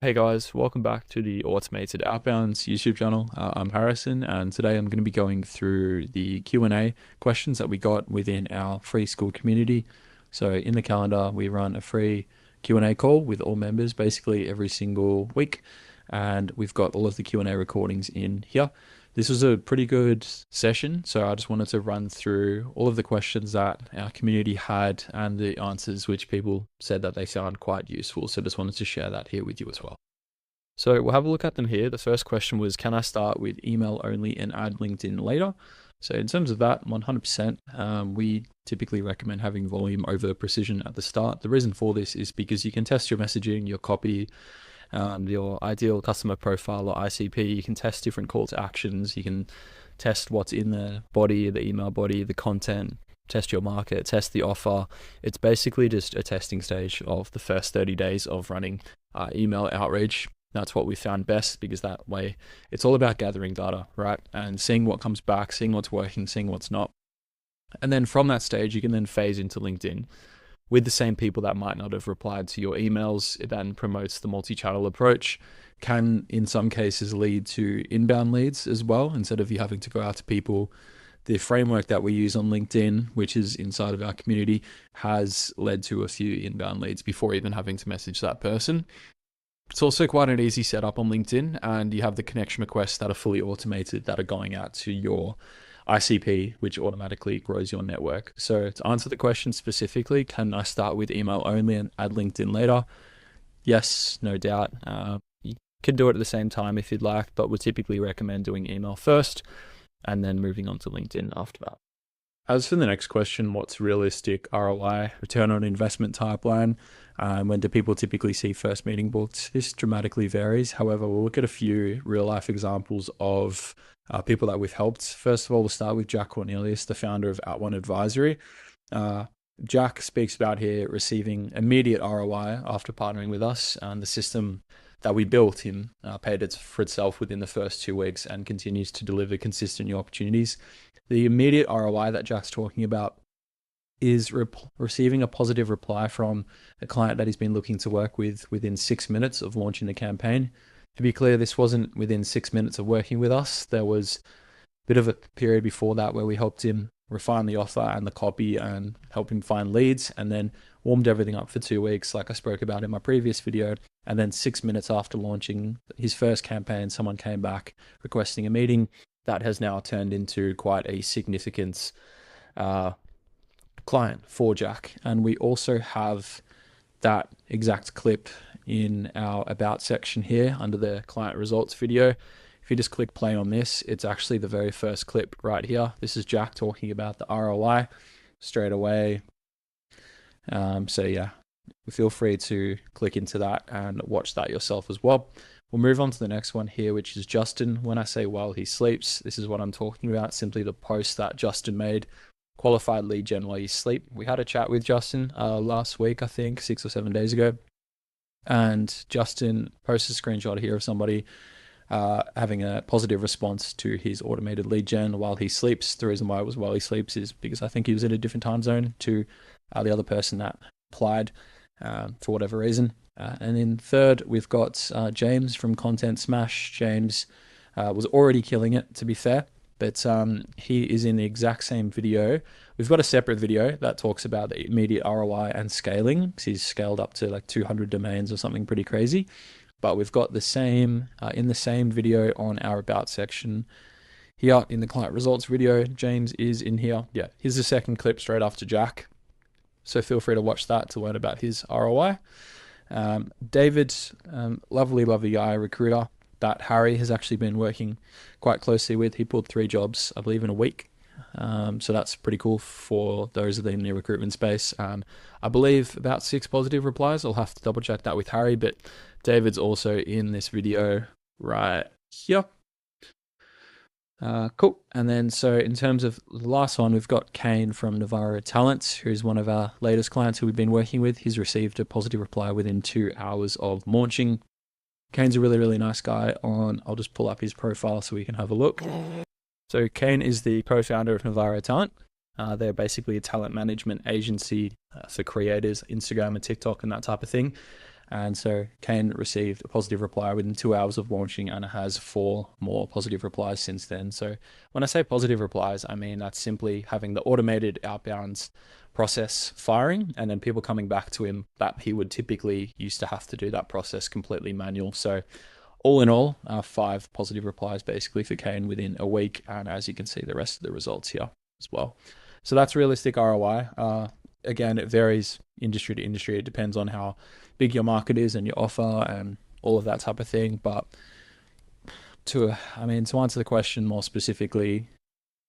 Hey guys, welcome back to the Automated Outbounds YouTube channel. I'm Harrison, and today I'm going to be going through the Q&A questions that we got within our free school community. So in the calendar, we run a free Q&A call with all members basically every single week, and we've got all of the Q&A recordings in here. This was a pretty good session, so I just wanted to run through all of the questions that our community had and the answers which people said that they found quite useful. So just wanted to share that here with you as well. So we'll have a look at them here. The first question was, can I start with email only and add LinkedIn later? So in terms of that, 100%, we typically recommend having volume over precision at the start. The reason for this is because you can test your messaging, your copy, your ideal customer profile or ICP. You can test different call to actions. You can test what's in the body, the email body, the content, test your market, test the offer. It's basically just a testing stage of the first 30 days of running email outreach. That's what we found best, because that way it's all about gathering data, right? And seeing what comes back, seeing what's working, seeing what's not. And then from that stage, you can then phase into LinkedIn with the same people that might not have replied to your emails. It then promotes the multi-channel approach, can in some cases lead to inbound leads as well, instead of you having to go out to people. The framework that we use on LinkedIn, which is inside of our community, has led to a few inbound leads before even having to message that person. It's also quite an easy setup on LinkedIn, and you have the connection requests that are fully automated that are going out to your ICP, which automatically grows your network. So to answer the question specifically, can I start with email only and add LinkedIn later? Yes, no doubt. You can do it at the same time if you'd like, but we typically recommend doing email first and then moving on to LinkedIn after that. As for the next question, what's realistic ROI, return on investment pipeline? When do people typically see first meeting booked? This dramatically varies. However, we'll look at a few real life examples of people that we've helped. First of all, we'll start with Jack Cornelius, the founder of Outbound Advisory. Jack speaks about here receiving immediate ROI after partnering with us, and the system that we built him paid for itself within the first 2 weeks and continues to deliver consistent new opportunities. The immediate ROI that Jack's talking about is receiving a positive reply from a client that he's been looking to work with within 6 minutes of launching the campaign. To be clear, this wasn't within 6 minutes of working with us. There was a bit of a period before that where we helped him refine the offer and the copy and help him find leads, and then warmed everything up for 2 weeks, like I spoke about in my previous video. And then 6 minutes after launching his first campaign, someone came back requesting a meeting. That has now turned into quite a significant client for Jack. And we also have that exact clip in our about section here under the client results video. If you just click play on this, it's actually the very first clip right here. This is Jack talking about the ROI straight away. So yeah, feel free to click into that and watch that yourself as well. We'll move on to the next one here, which is Justin. When I say while he sleeps, this is what I'm talking about. Simply the post that Justin made, qualified lead gen while you sleep. We had a chat with Justin last week, I think 6 or 7 days ago. And Justin posted a screenshot here of somebody having a positive response to his automated lead gen while he sleeps. The reason why it was while he sleeps is because I think he was in a different time zone to the other person that applied for whatever reason. And then third, we've got James from Content Smash. James was already killing it, to be fair, but he is in the exact same video. We've got a separate video that talks about the immediate ROI and scaling, because he's scaled up to like 200 domains or something pretty crazy. But we've got the same in the same video on our about section here in the client results video. James is in here. Yeah, here's the second clip straight after Jack. So feel free to watch that to learn about his ROI. David, lovely guy, recruiter that Harry has actually been working quite closely with. He pulled 3 jobs, I believe, in a week. So that's pretty cool for those that are in the recruitment space. I believe about 6 positive replies. I'll have to double check that with Harry, but David's also in this video right here. Cool. And then so in terms of the last one, we've got Kane from Navarro Talent, who's one of our latest clients who we've been working with. He's received a positive reply within 2 hours of launching. Kane's a really nice guy. I'll just pull up his profile so we can have a look. So Kane is the co-founder of Navarro Talent. They're basically a talent management agency for creators, Instagram and TikTok and that type of thing. And so Kane received a positive reply within 2 hours of launching and has 4 more positive replies since then. So when I say positive replies, I mean that's simply having the automated outbound process firing and then people coming back to him that he would typically used to have to do that process completely manual. So all in all, 5 positive replies basically for Kane within a week. And as you can see, the rest of the results here as well. So that's realistic ROI. Again, it varies industry to industry. It depends on how big your market is and your offer and all of that type of thing. But to answer the question more specifically,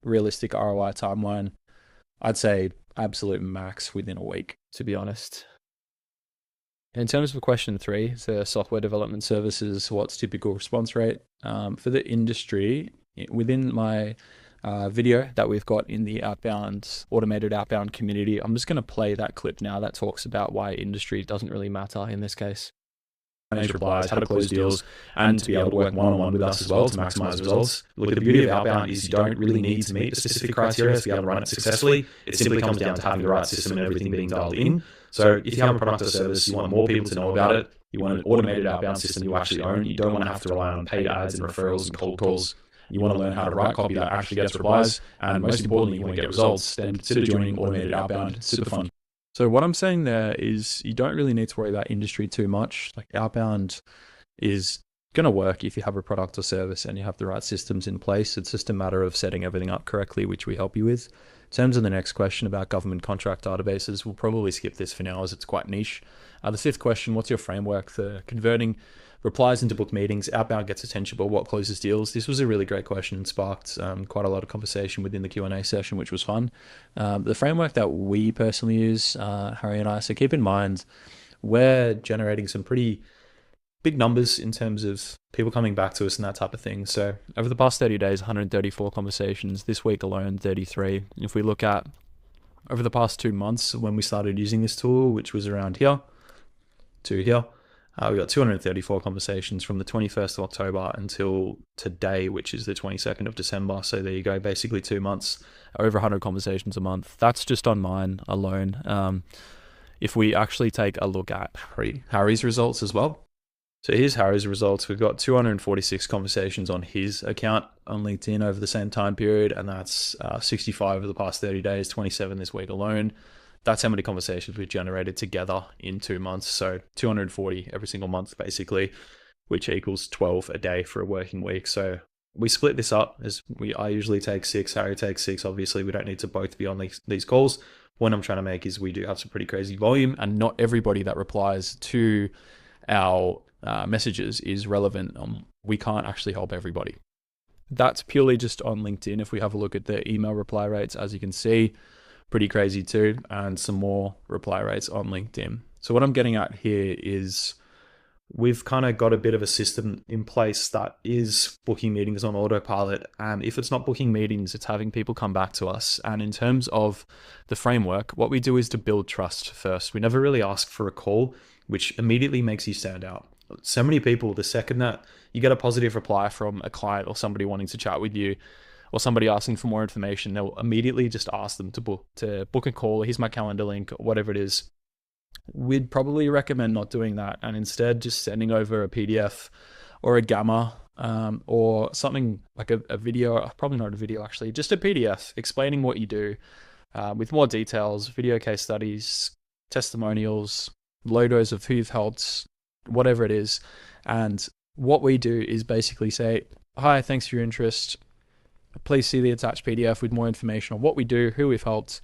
realistic ROI timeline, I'd say absolute max within a week, to be honest. In terms of question 3, the software development services, what's typical response rate? For the industry, within my video that we've got in the automated outbound community, I'm just going to play that clip now that talks about why industry doesn't really matter in this case. Manage replies, how to close deals, and to be able to work one-on-one with us as well to maximize results. Look, the beauty of Outbound is you don't really need to meet the specific criteria to be able to run it successfully. It simply comes down to having the right system and everything being dialed in. So if you have a product or service, you want more people to know about it, you want an automated outbound system you actually own, you don't want to have to rely on paid ads and referrals and cold calls. You want to learn how to write copy that actually gets replies, and most importantly, you want to get results, then consider joining automated outbound. It's super fun. So what I'm saying there is you don't really need to worry about industry too much. Like outbound is going to work if you have a product or service and you have the right systems in place. It's just a matter of setting everything up correctly, which we help you with. In terms of the next question about government contract databases, we'll probably skip this for now as it's quite niche. The 5th question, what's your framework for converting replies into book meetings? Outbound gets attention, but what closes deals? This was a really great question and sparked quite a lot of conversation within the Q&A session, which was fun. The framework that we personally use, Harry and I, so keep in mind, we're generating some pretty big numbers in terms of people coming back to us and that type of thing. So over the past 30 days, 134 conversations. This week alone, 33. If we look at over the past 2 months when we started using this tool, which was around here to here, we got 234 conversations from the 21st of October until today, which is the 22nd of December. So there you go, basically 2 months, over 100 conversations a month. That's just on mine alone. If we actually take a look at Harry's results as well. So here's Harry's results. We've got 246 conversations on his account on LinkedIn over the same time period, and that's 65 over the past 30 days, 27 this week alone. That's how many conversations we've generated together in 2 months. So 240 every single month, basically, which equals 12 a day for a working week. So we split this up I usually take 6, Harry takes 6. Obviously, we don't need to both be on these calls. What I'm trying to make is we do have some pretty crazy volume, and not everybody that replies to our messages is relevant. We can't actually help everybody. That's purely just on LinkedIn. If we have a look at the email reply rates, as you can see, pretty crazy too, and some more reply rates on LinkedIn. So what I'm getting at here is we've kind of got a bit of a system in place that is booking meetings on autopilot. And if it's not booking meetings, it's having people come back to us. And in terms of the framework, what we do is to build trust first. We never really ask for a call, which immediately makes you stand out. So many people, the second that you get a positive reply from a client or somebody wanting to chat with you or somebody asking for more information, they'll immediately just ask them to book a call. Here's my calendar link, whatever it is. We'd probably recommend not doing that and instead just sending over a PDF or a Gamma or something like a video, probably not a video actually, just a PDF explaining what you do with more details, video case studies, testimonials, logos of who you've helped, whatever it is. And what we do is basically say, hi, thanks for your interest. Please see the attached PDF with more information on what we do, who we've helped,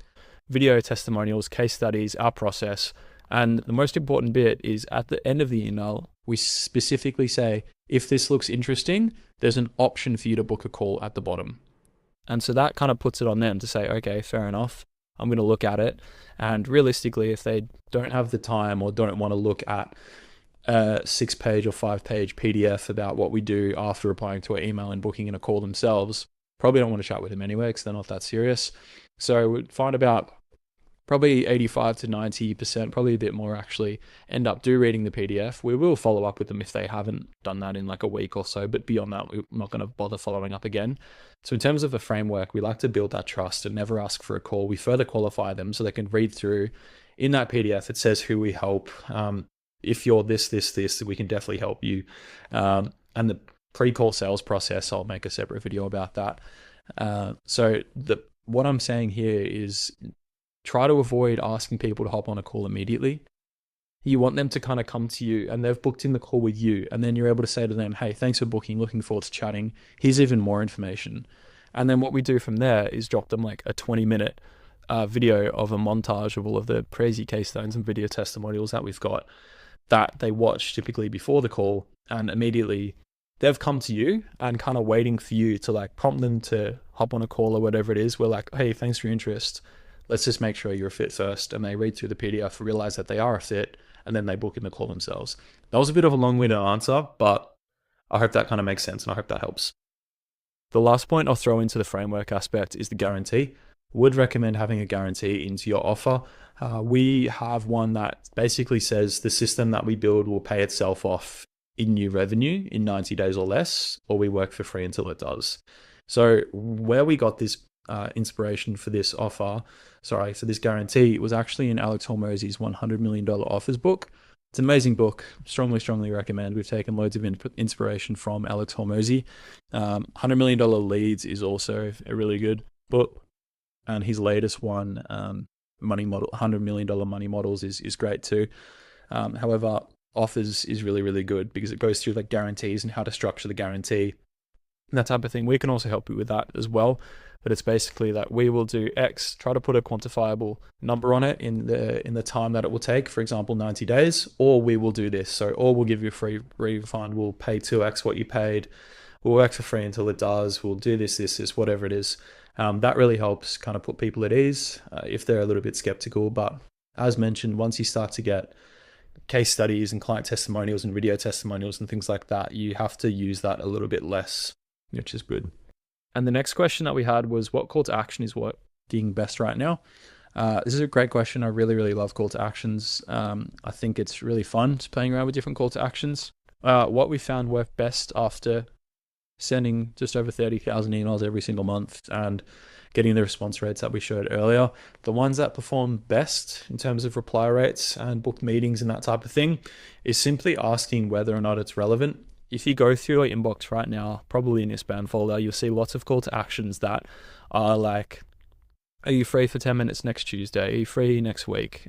video testimonials, case studies, our process. And the most important bit is at the end of the email, we specifically say, if this looks interesting, there's an option for you to book a call at the bottom. And so that kind of puts it on them to say, okay, fair enough. I'm going to look at it. And realistically, if they don't have the time or don't want to look at a 6-page or 5-page PDF about what we do after replying to our email and booking in a call themselves, probably don't want to chat with them anyway because they're not that serious. So we'd find about probably 85 to 90%, probably a bit more actually, end up reading the PDF. We will follow up with them if they haven't done that in like a week or so, but beyond that, we're not going to bother following up again. So in terms of a framework, we like to build that trust and never ask for a call. We further qualify them so they can read through. In that PDF, it says who we help. if you're this, we can definitely help you. And the pre-call sales process, I'll make a separate video about that. So what I'm saying here is try to avoid asking people to hop on a call immediately. You want them to kind of come to you and they've booked in the call with you, and then you're able to say to them, hey, thanks for booking, looking forward to chatting, here's even more information. And then what we do from there is drop them like a 20-minute video of a montage of all of the crazy case studies and video testimonials that we've got that they watch typically before the call, and immediately they've come to you and kind of waiting for you to like prompt them to hop on a call or whatever it is. We're like, hey, thanks for your interest. Let's just make sure you're a fit first. And they read through the PDF, realize that they are a fit, and then they book in the call themselves. That was a bit of a long-winded answer, but I hope that kind of makes sense and I hope that helps. The last point I'll throw into the framework aspect is the guarantee. Would recommend having a guarantee into your offer. We have one that basically says the system that we build will pay itself off in new revenue in 90 days or less, or we work for free until it does. So where we got this inspiration for this for this guarantee, was actually in Alex Hormozi's $100 million offers book. It's an amazing book. Strongly recommend. We've taken loads of inspiration from Alex Hormozi. $100 million leads is also a really good book. And his latest one, $100 million money models is great too. However, offers is really good because it goes through like guarantees and how to structure the guarantee and that type of thing. We can also help you with that as well. But it's basically that we will do X, try to put a quantifiable number on it in the time that it will take, for example, 90 days, or we will do this. So, or we'll give you a free refund, we'll pay 2X what you paid, we'll work for free until it does, we'll do this, whatever it is. That really helps kind of put people at ease if they're a little bit skeptical. But as mentioned, once you start to get case studies and client testimonials and video testimonials and things like that, you have to use that a little bit less, which is good. And the next question that we had was, what call to action is working best right now? This is a great question. I really love call to actions. I think it's really fun playing around with different call to actions. What we found worked best after sending just over 30,000 emails every single month and getting the response rates that we showed earlier, the ones that perform best in terms of reply rates and booked meetings and that type of thing is simply asking whether or not it's relevant. If you go through your inbox right now, probably in your spam folder, you'll see lots of call to actions that are like, are you free for 10 minutes next Tuesday? Are you free next week?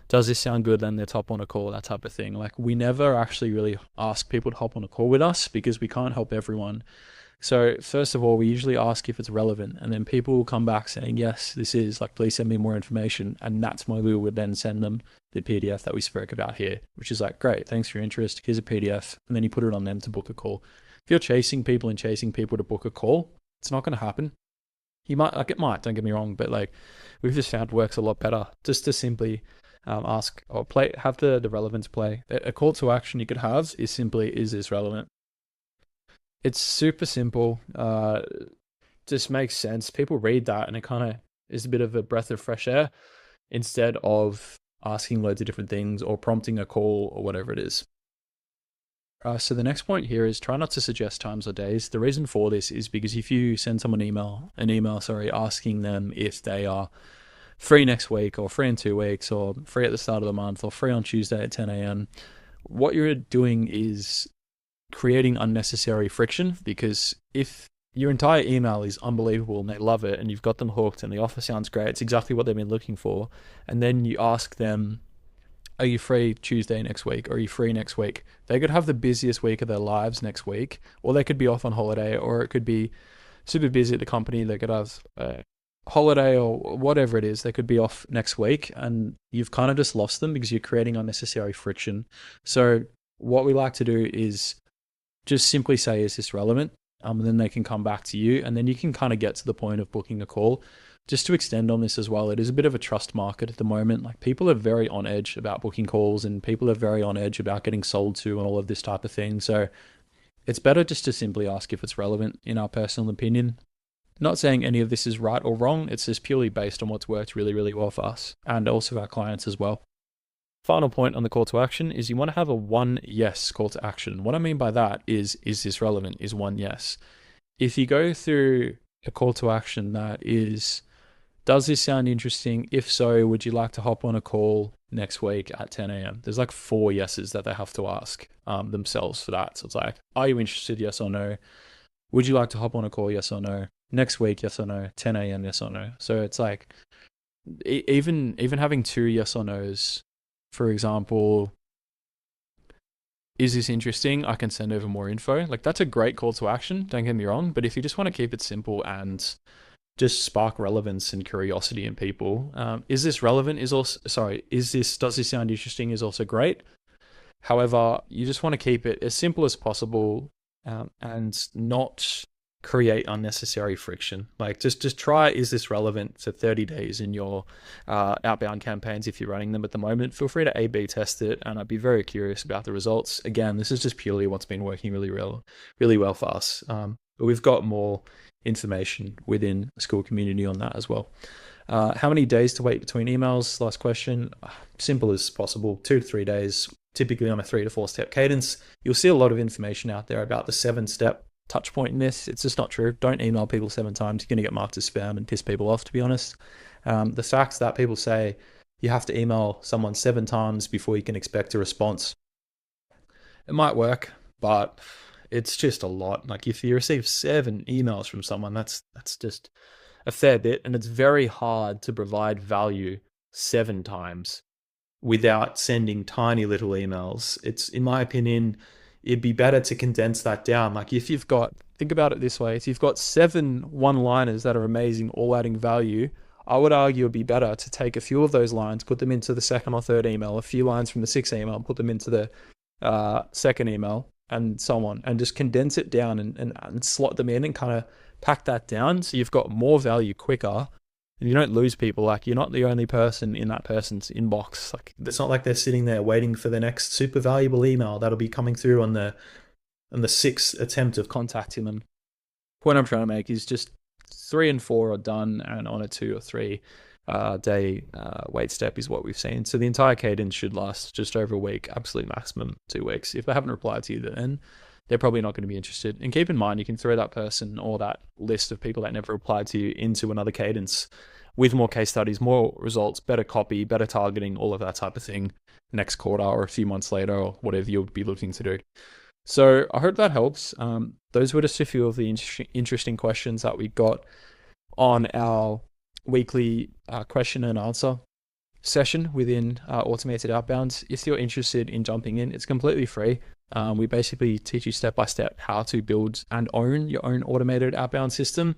Does this sound good? Then they're top on a call, that type of thing. Like, we never actually really ask people to hop on a call with us because we can't help everyone. So first of all, we usually ask if it's relevant, and then people will come back saying, yes, this is, like, please send me more information. And that's why we would then send them the PDF that we spoke about here, which is like, great, thanks for your interest. Here's a PDF. And then you put it on them to book a call. If you're chasing people to book a call, it's not going to happen. You might, like, it might, don't get me wrong, but like, we've just found works a lot better just to simply ask or have the relevance play. A call to action you could have is simply, is this relevant? It's super simple. Just makes sense. People read that and it kind of is a bit of a breath of fresh air instead of asking loads of different things or prompting a call or whatever it is. So the next point here is try not to suggest times or days. The reason for this is because if you send someone an email, asking them if they are free next week or free in 2 weeks or free at the start of the month or free on Tuesday at 10 a.m., what you're doing is creating unnecessary friction, because if your entire email is unbelievable and they love it and you've got them hooked and the offer sounds great, it's exactly what they've been looking for, and then you ask them, are you free Tuesday next week? Or are you free next week? They could have the busiest week of their lives next week, or they could be off on holiday, or it could be super busy at the company. They could have a holiday or whatever it is. They could be off next week, and you've kind of just lost them because you're creating unnecessary friction. So what we like to do is just simply say, is this relevant? And then they can come back to you, and then you can kind of get to the point of booking a call. Just to extend on this as well, it is a bit of a trust market at the moment. Like, people are very on edge about booking calls, and people are very on edge about getting sold to and all of this type of thing. So it's better just to simply ask if it's relevant, in our personal opinion. Not saying any of this is right or wrong. It's just purely based on what's worked really well for us and also our clients as well. Final point on the call to action is you want to have a one yes call to action. What I mean by that is this relevant? Is one yes. If you go through a call to action that Does this sound interesting? If so, would you like to hop on a call next week at 10 a.m.? There's like 4 yeses that they have to ask themselves for that. So it's like, are you interested? Yes or no. Would you like to hop on a call? Yes or no. Next week, yes or no. 10 a.m. Yes or no. So it's like even having two yes or nos. For example, is this interesting? I can send over more info. Like that's a great call to action. Don't get me wrong. But if you just want to keep it simple and just spark relevance and curiosity in people, is this relevant? Is also sorry. Is this does this sound interesting? Is also great. However, you just want to keep it as simple as possible and not create unnecessary friction. Like just try, is this relevant to 30 days in your outbound campaigns if you're running them at the moment? Feel free to A/B test it, and I'd be very curious about the results. Again, this is just purely what's been working really well for us. But we've got more information within the school community on that as well. How many days to wait between emails? Last question. Simple as possible, 2 to 3 days, typically on a 3 to 4 step cadence. You'll see a lot of information out there about the 7-step touch point in this. It's just not true. Don't email people 7 times. You're going to get marked as spam and piss people off, to be honest. The facts that people say you have to email someone 7 times before you can expect a response. It might work, but it's just a lot. Like if you receive 7 emails from someone, that's just a fair bit, and it's very hard to provide value 7 times without sending tiny little emails. It's, in my opinion, it'd be better to condense that down. Like if you've got, think about it this way, if you've got 7 one-liners that are amazing, all adding value, I would argue it'd be better to take a few of those lines, put them into the second or third email, a few lines from the 6th email, put them into the second email, and so on, and just condense it down and slot them in and kind of pack that down so you've got more value quicker and you don't lose people. Like you're not the only person in that person's inbox. Like it's not like they're sitting there waiting for the next super valuable email that'll be coming through on the 6th attempt of contacting them. Point I'm trying to make is just 3 and 4 are done, and on a 2 or 3 day wait step is what we've seen. So the entire cadence should last just over a week, absolute maximum 2 weeks. If they haven't replied to you, then they're probably not going to be interested. And keep in mind, you can throw that person or that list of people that never replied to you into another cadence with more case studies, more results, better copy, better targeting, all of that type of thing next quarter or a few months later or whatever you'll be looking to do. So I hope that helps. Those were just a few of the interesting questions that we got on our weekly question and answer session within Automated Outbound. If you're interested in jumping in, it's completely free. We basically teach you step by step how to build and own your own automated outbound system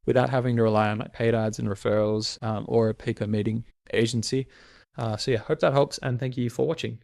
without having to rely on like paid ads and referrals or a Pico meeting agency. So yeah, hope that helps, and thank you for watching.